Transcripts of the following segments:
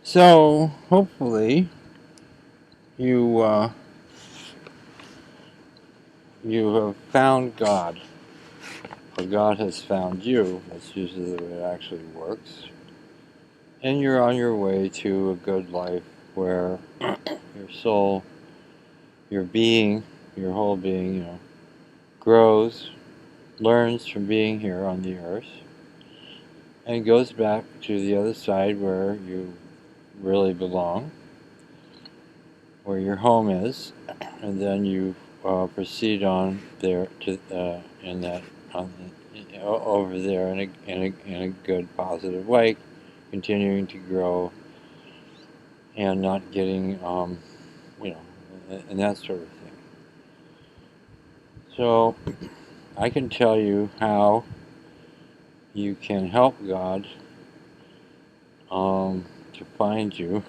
So hopefully you you have found God, or God has found you. That's usually the way it actually works, and you're on your way to a good life where your soul, your being, your whole being, grows, learns from being here on the earth, and goes back to the other side where you really belong, where your home is, and then you proceed on there to in that on, over there in a good positive way, continuing to grow and not getting you know and that sort of thing. So I can tell you how you can help God to find you.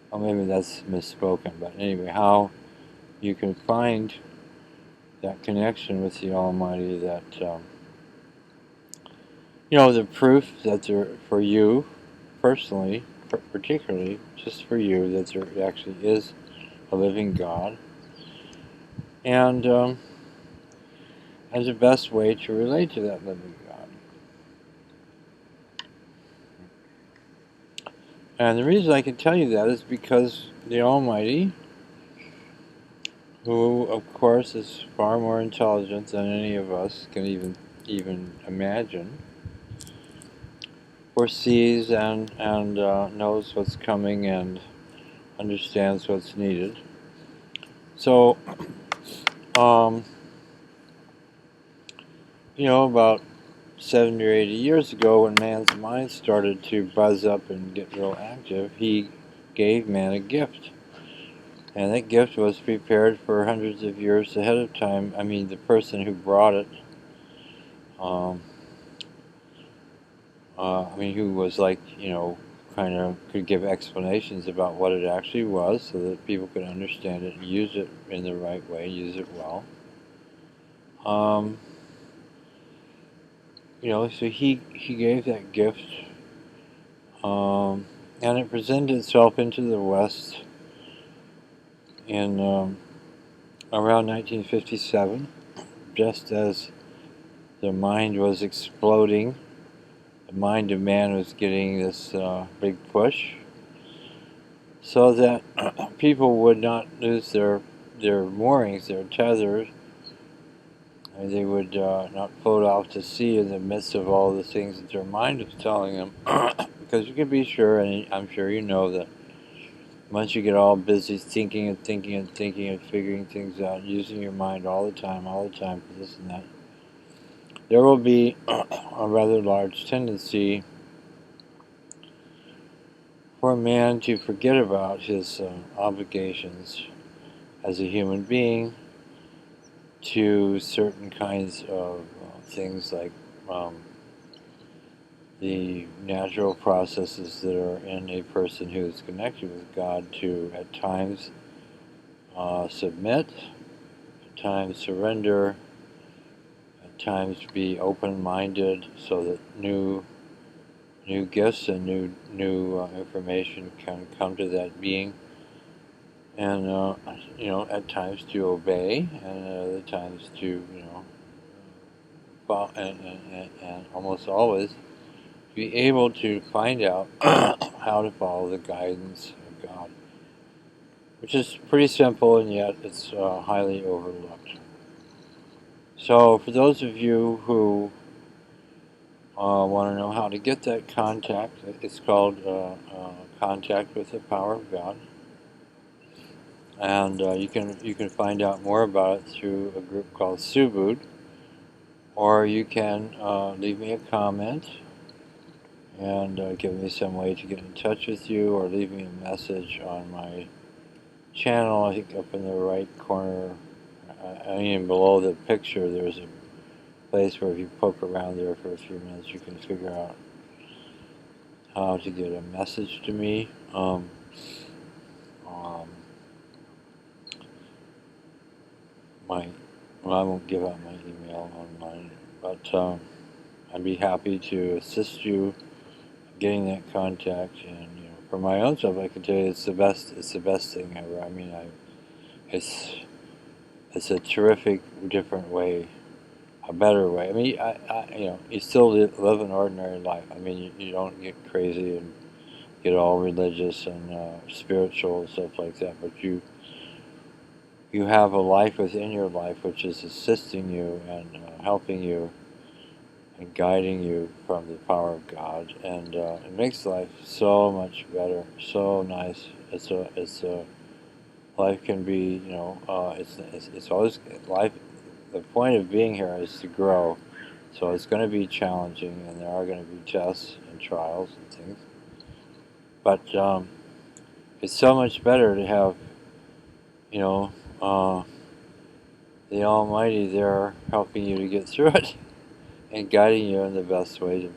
Or maybe that's misspoken, but anyway, how you can find that connection with the Almighty, that the proof that there, for you personally, particularly just for you, that there actually is a living God, and as the best way to relate to that living God. And the reason I can tell you that is because the Almighty, who of course is far more intelligent than any of us can even imagine, foresees and knows what's coming and understands what's needed. So, um, about 70 or 80 years ago, when man's mind started to buzz up and get real active, he gave man a gift. And that gift was prepared for hundreds of years ahead of time. I mean, the person who brought it, um, who was like, kind of could give explanations about what it actually was so that people could understand it and use it in the right way, use it well. Um, so he gave that gift, and it presented itself into the West in around 1957, just as the mind was exploding. The mind of man was getting this big push, so that people would not lose their moorings, their tethers, and they would not float off to sea in the midst of all the things that their mind was telling them. Because you can be sure, and I'm sure you know, that once you get all busy thinking and thinking and thinking and figuring things out, using your mind all the time for this and that, there will be a rather large tendency for a man to forget about his obligations as a human being to certain kinds of things like um, the natural processes that are in a person who is connected with God, to at times submit, at times surrender, at times be open-minded, so that new gifts and new information can come to that being, and at times to obey, and at other times to follow, and almost always be able to find out how to follow the guidance of God, which is pretty simple, and yet it's highly overlooked. So for those of you who want to know how to get that contact, it's called Contact with the Power of God. And you can find out more about it through a group called Subud, or you can leave me a comment and give me some way to get in touch with you, or leave me a message on my channel. I think up in the right corner, below the picture, there's a place where if you poke around there for a few minutes, you can figure out how to get a message to me. Um, my well, I won't give out my email online, but I'd be happy to assist you getting that contact and for my own self, I can tell you it's the best. It's the best thing ever. I mean, it's it's a terrific, different way, a better way. I mean, you still live an ordinary life. I mean, you don't get crazy and get all religious and spiritual and stuff like that. But you have a life within your life which is assisting you and helping you and guiding you from the power of God, and it makes life so much better, so nice. It's a life can be, it's always life. The point of being here is to grow, so it's going to be challenging, and there are going to be tests and trials and things. But it's so much better to have, you know, the Almighty there helping you to get through it and guiding you in the best way to.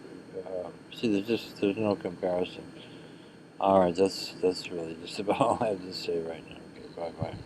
See, there's no comparison. All right, that's really just about all I have to say right now. Okay, bye bye.